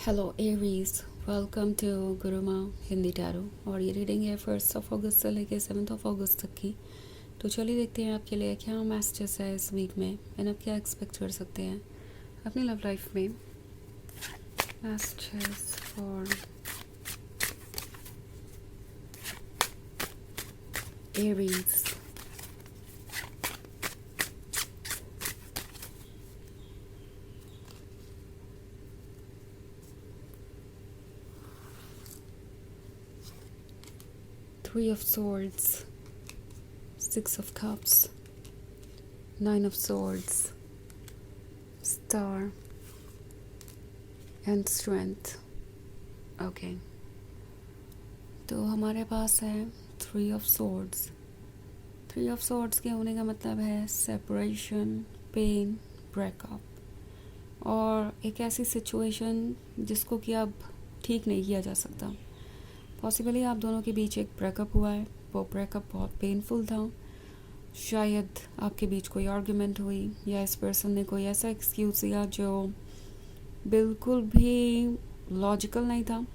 Hello Aries, welcome to Guruma Hindi tarot. और ये reading है 1 अगस्त से लेकर 7 अगस्त तक की। तो चलिए देखते हैं आपके लिए क्या मैसेजेस है इस वीक में एंड आप क्या एक्सपेक्ट कर सकते हैं अपनी लव लाइफ में। Messages for Aries. Three of Swords, 6 of Cups, 9 of Swords, Star and Strength। Okay, तो हमारे पास है 3 of Swords। 3 of Swords के होने का मतलब है सेपरेशन, पेन, ब्रेकअप और एक ऐसी सिचुएशन जिसको कि अब ठीक नहीं किया जा सकता। पॉसिबली आप दोनों के बीच एक ब्रेकअप हुआ है, वो ब्रेकअप बहुत पेनफुल था। शायद आपके बीच कोई आर्ग्यूमेंट हुई या इस पर्सन ने कोई ऐसा एक्सक्यूज़ दिया जो बिल्कुल भी लॉजिकल नहीं था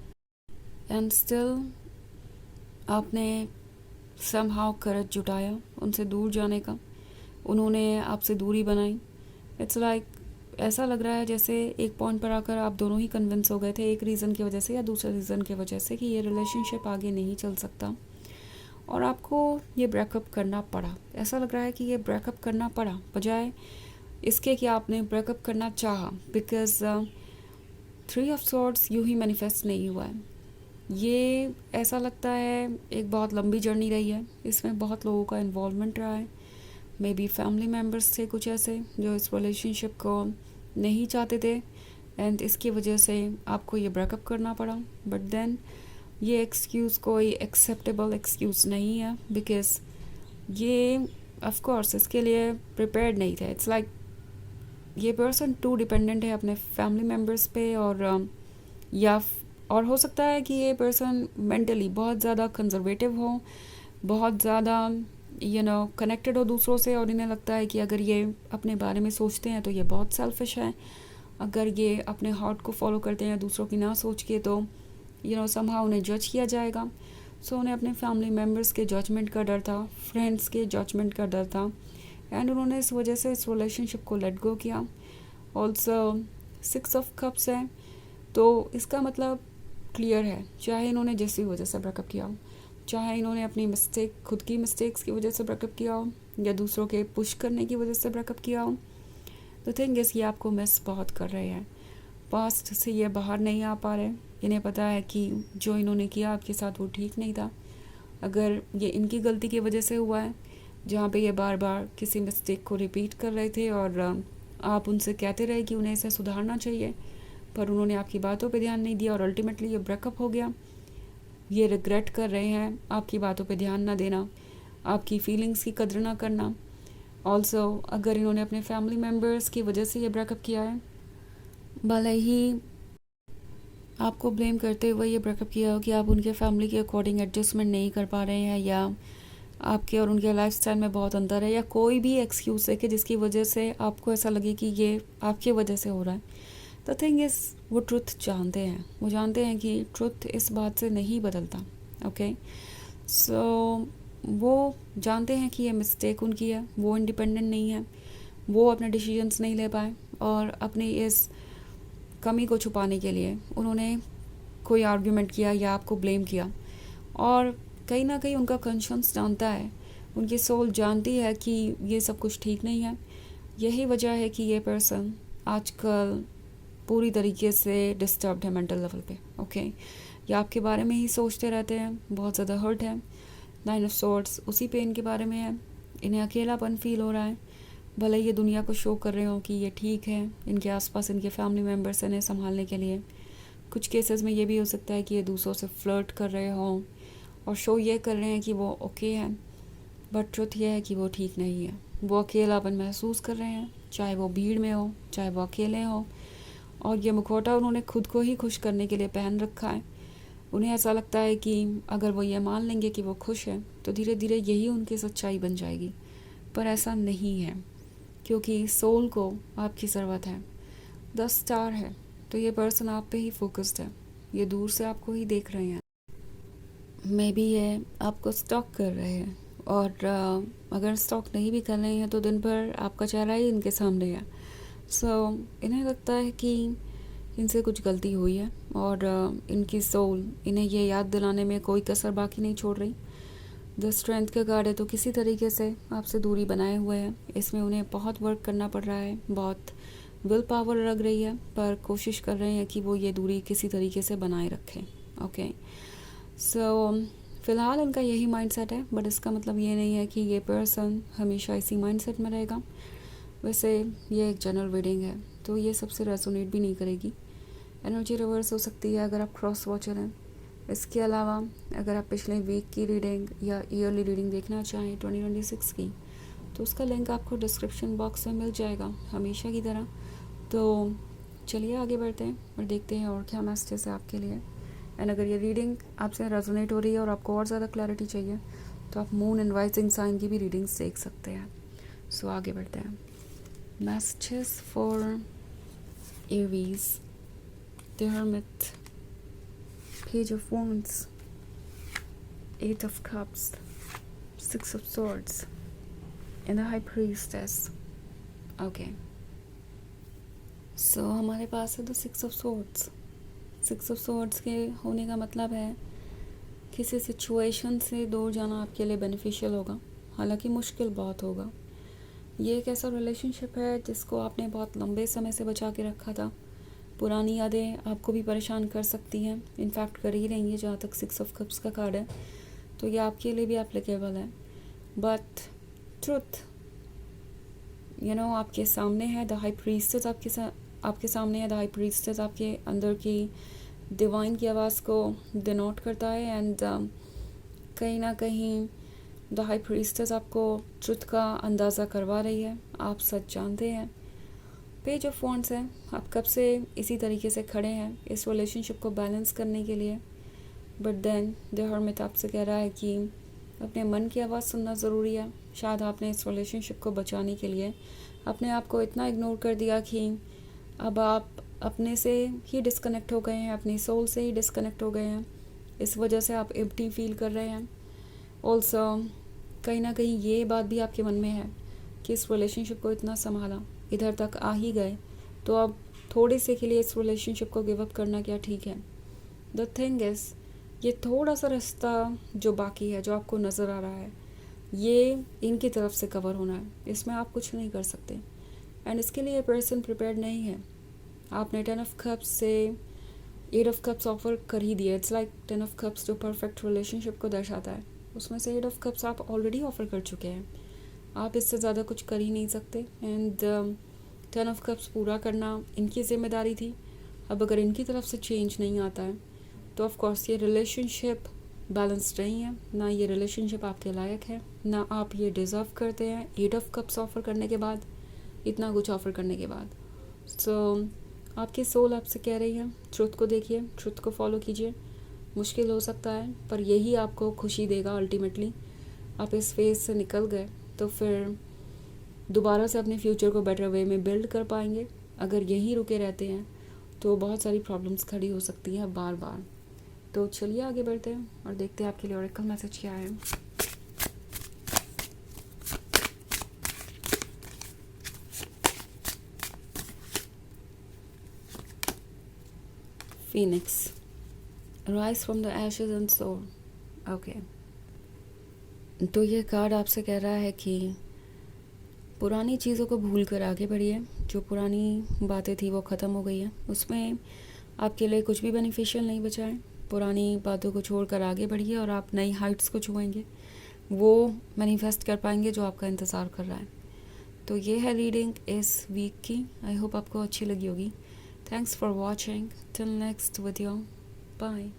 एंड स्टिल आपने समहाउ करज जुटाया उनसे दूर जाने का। उन्होंने आपसे दूरी बनाई। इट्स लाइक ऐसा लग रहा है जैसे एक पॉइंट पर आकर आप दोनों ही कन्विंस हो गए थे, एक रीज़न की वजह से या दूसरे रीज़न की वजह से, कि ये रिलेशनशिप आगे नहीं चल सकता और आपको ये ब्रेकअप करना पड़ा। ऐसा लग रहा है कि ये ब्रेकअप करना पड़ा बजाय इसके कि आपने ब्रेकअप करना चाहा, बिकॉज 3 of Swords यूँ ही मैनिफेस्ट नहीं हुआ है। ये ऐसा लगता है एक बहुत लंबी जर्नी रही है, इसमें बहुत लोगों का इन्वॉल्वमेंट रहा है। मे बी फैमिली मेम्बर्स थे कुछ ऐसे जो इस रिलेशनशिप को नहीं चाहते थे एंड इसकी वजह से आपको ये ब्रेकअप करना पड़ा। बट देन ये एक्सक्यूज़ कोई एक्सेप्टेबल एक्सक्यूज़ नहीं है, बिकॉज ये ऑफ कोर्स इसके लिए प्रिपेयर्ड नहीं थे। इट्स लाइक ये पर्सन टू डिपेंडेंट है अपने फैमिली मेम्बर्स पे और हो सकता है कि ये पर्सन मेंटली बहुत ज़्यादा कंजर्वेटिव हो, बहुत ज़्यादा कनेक्टेड हो दूसरों से और इन्हें लगता है कि अगर ये अपने बारे में सोचते हैं तो ये बहुत सेल्फिश है। अगर ये अपने हार्ट को फॉलो करते हैं दूसरों की ना सोच के तो समहाउ उन्हें जज किया जाएगा। सो उन्हें अपने फैमिली मेम्बर्स के जजमेंट का डर था, फ्रेंड्स के जजमेंट का डर था एंड उन्होंने इस वजह से इस रिलेशनशिप को लेट गो किया। ऑल्सो 6 of Cups है, तो इसका मतलब क्लियर है, चाहे इन्होंने जिस भी वजह से ब्रेकअप किया हो, चाहे इन्होंने अपनी मिस्टेक, खुद की मिस्टेक्स की वजह से ब्रेकअप किया हो या दूसरों के पुश करने की वजह से ब्रेकअप किया हो, तो थिंग इज़ ये आपको मिस बहुत कर रहे हैं। पास्ट से ये बाहर नहीं आ पा रहे। इन्हें पता है कि जो इन्होंने किया आपके साथ वो ठीक नहीं था। अगर ये इनकी गलती की वजह से हुआ है, जहाँ पे ये बार बार किसी मिस्टेक को रिपीट कर रहे थे और आप उनसे कहते रहे कि उन्हें इसे सुधारना चाहिए, पर उन्होंने आपकी बातों पे ध्यान नहीं दिया और अल्टीमेटली ये ब्रेकअप हो गया। ये रिग्रेट कर रहे हैं आपकी बातों पे ध्यान ना देना, आपकी फीलिंग्स की कदर ना करना। ऑल्सो अगर इन्होंने अपने फैमिली मेम्बर्स की वजह से ये ब्रेकअप किया है, भले ही आपको ब्लेम करते हुए ये ब्रेकअप किया हो कि आप उनके फैमिली के अकॉर्डिंग एडजस्टमेंट नहीं कर पा रहे हैं या आपके और उनके लाइफस्टाइल में बहुत अंतर है या कोई भी एक्सक्यूज़ है कि जिसकी वजह से आपको ऐसा लगे कि ये आपकी वजह से हो रहा है। द थिंग इज़ वो ट्रुथ जानते हैं, वो जानते हैं कि ट्रुथ इस बात से नहीं बदलता। ओके, सो वो जानते हैं कि ये मिस्टेक उनकी है, वो इंडिपेंडेंट नहीं है, वो अपने डिसीजंस नहीं ले पाए और अपनी इस कमी को छुपाने के लिए उन्होंने कोई आर्ग्यूमेंट किया या आपको ब्लेम किया। और कहीं ना कहीं उनका कंशंस जानता है, उनकी सोल जानती है कि ये सब कुछ ठीक नहीं है। यही वजह है कि ये पर्सन आजकल पूरी तरीके से डिस्टर्ब्ड है मेंटल लेवल पे। ओके, या आपके बारे में ही सोचते रहते हैं, बहुत ज़्यादा हर्ट है। 9 of Swords उसी पेन के बारे में है। इन्हें अकेलापन फील हो रहा है, भले ये दुनिया को शो कर रहे हो कि ये ठीक है, इनके आसपास इनके फैमिली मेम्बर्स इन्हें संभालने के लिए। कुछ केसेस में ये भी हो सकता है कि ये दूसरों से फ्लर्ट कर रहे हों और शो ये कर रहे हैं कि वो ओके हैं, बट ट्रुथ ये है कि वो ठीक नहीं है। वो अकेलापन महसूस कर रहे हैं, चाहे वो भीड़ में हो, चाहे वो अकेले हो। और ये मुखौटा उन्होंने खुद को ही खुश करने के लिए पहन रखा है। उन्हें ऐसा लगता है कि अगर वो ये मान लेंगे कि वो खुश हैं तो धीरे धीरे यही उनकी सच्चाई बन जाएगी, पर ऐसा नहीं है क्योंकि सोल को आपकी ज़रूरत है। 10 स्टार है, तो ये पर्सन आप पे ही फोकस्ड है, ये दूर से आपको ही देख रहे हैं। मे बी ये आपको स्टॉक कर रहे हैं, और अगर स्टॉक नहीं भी कर रहे हैं तो दिन भर आपका चेहरा ही इनके सामने है। सो इन्हें लगता है कि इनसे कुछ गलती हुई है, और इनकी सोल इन्हें ये याद दिलाने में कोई कसर बाकी नहीं छोड़ रही। द स्ट्रेंथ का कार्ड है, तो किसी तरीके से आपसे दूरी बनाए हुए हैं। इसमें उन्हें बहुत वर्क करना पड़ रहा है, बहुत विल पावर लग रही है, पर कोशिश कर रहे हैं कि वो ये दूरी किसी तरीके से बनाए रखें। ओके, सो फ़िलहाल इनका यही माइंडसेट है, बट इसका मतलब ये नहीं है कि ये पर्सन हमेशा इसी माइंडसेट में रहेगा। वैसे ये एक जनरल रीडिंग है, तो ये सबसे रेजोनेट भी नहीं करेगी। एनर्जी रिवर्स हो सकती है अगर आप क्रॉस वॉचर हैं। इसके अलावा अगर आप पिछले वीक की रीडिंग या ईयरली रीडिंग देखना चाहें 2026 की, तो उसका लिंक आपको डिस्क्रिप्शन बॉक्स में मिल जाएगा हमेशा की तरह। तो चलिए आगे बढ़ते हैं और देखते हैं और क्या मैसेजेस है आपके लिए। एंड अगर ये रीडिंग आपसे रेजोनेट हो रही है और आपको और ज़्यादा क्लैरिटी चाहिए, तो आप मून एंड राइजिंग साइन की भी रीडिंग्स देख सकते हैं। सो आगे बढ़ते हैं। Messages for Aries, the hermit, Page of Wands, 8 of Cups, 6 of Swords, and the High Priestess. Okay. So हमारे पास है the 6 of Swords. 6 of Swords के होने का मतलब है किसी सिचुएशन से दूर जाना आपके लिए बेनिफिशियल होगा, हालांकि मुश्किल बहुत होगा। ये एक ऐसा रिलेशनशिप है जिसको आपने बहुत लंबे समय से बचा के रखा था। पुरानी यादें आपको भी परेशान कर सकती हैं, इनफैक्ट कर ही रही हैं जहाँ तक 6 ऑफ कप्स का कार्ड है, तो ये आपके लिए भी एप्लीकेबल है। बट ट्रुथ आपके सामने है। द हाई प्रीस्टेस आपके सामने है। द हाई प्रीस्टेस आपके अंदर की डिवाइन की आवाज़ को डिनोट करता है, एंड कहीं ना कहीं द हाई प्रीस्टेस आपको ट्रुथ का अंदाज़ा करवा रही है। आप सच जानते हैं। पेज ऑफ वॉन्ड्स है, आप कब से इसी तरीके से खड़े हैं इस रिलेशनशिप को बैलेंस करने के लिए, बट देन द हर्मिट आपसे कह रहा है कि अपने मन की आवाज़ सुनना ज़रूरी है। शायद आपने इस रिलेशनशिप को बचाने के लिए अपने आप को इतना इग्नोर कर दिया कि अब आप अपने से ही डिस्कनेक्ट हो गए हैं, अपनी सोल से ही डिस्कनेक्ट हो गए हैं। इस वजह से आप एम्प्टी फील कर रहे हैं। ऑल्सो कहीं ना कहीं ये बात भी आपके मन में है कि इस रिलेशनशिप को इतना संभाला, इधर तक आ ही गए, तो अब थोड़े से के लिए इस रिलेशनशिप को गिव अप करना क्या ठीक है। द थिंग इज़, ये थोड़ा सा रास्ता जो बाकी है, जो आपको नज़र आ रहा है, ये इनकी तरफ से कवर होना है, इसमें आप कुछ नहीं कर सकते। एंड इसके लिए पर्सन प्रिपेयर्ड नहीं है। आपने 10 ऑफ कप्स से 8 ऑफ कप्स ऑफर कर ही दिया। इट्स लाइक 10 ऑफ कप्स जो परफेक्ट रिलेशनशिप को दर्शाता है, उसमें से 8 ऑफ कप्स आप ऑलरेडी ऑफर कर चुके हैं। आप इससे ज़्यादा कुछ कर ही नहीं सकते। एंड 10 ऑफ कप्स पूरा करना इनकी ज़िम्मेदारी थी। अब अगर इनकी तरफ से चेंज नहीं आता है, तो ऑफ कोर्स ये रिलेशनशिप बैलेंस्ड नहीं है, ना ये रिलेशनशिप आपके लायक है, ना आप ये डिज़र्व करते हैं 8 ऑफ कप्स ऑफर करने के बाद, इतना कुछ ऑफर करने के बाद। सो आपकी सोल आपसे कह रही है, ट्रुथ को देखिए, ट्रुथ को फॉलो कीजिए। मुश्किल हो सकता है, पर यही आपको खुशी देगा अल्टीमेटली। आप इस फेज से निकल गए तो फिर दोबारा से अपने फ्यूचर को बेटर वे में बिल्ड कर पाएंगे। अगर यहीं रुके रहते हैं तो बहुत सारी प्रॉब्लम्स खड़ी हो सकती हैं बार बार। तो चलिए आगे बढ़ते हैं और देखते हैं आपके लिए ऑरेकल मैसेज क्या है। Phoenix, rise from the ashes and soar. Okay, तो ये कार्ड आपसे कह रहा है कि पुरानी चीज़ों को भूल कर आगे बढ़िए। जो पुरानी बातें थी वो ख़त्म हो गई हैं, उसमें आपके लिए कुछ भी बेनिफिशियल नहीं बचा है। पुरानी बातों को छोड़कर आगे बढ़िए और आप नई हाइट्स को छुएंगे, वो मैनिफेस्ट कर पाएंगे जो आपका इंतज़ार कर रहा है। तो ये है रीडिंग इस वीक की। आई होप आपको अच्छी लगी होगी। Thanks for watching. Till next video, bye.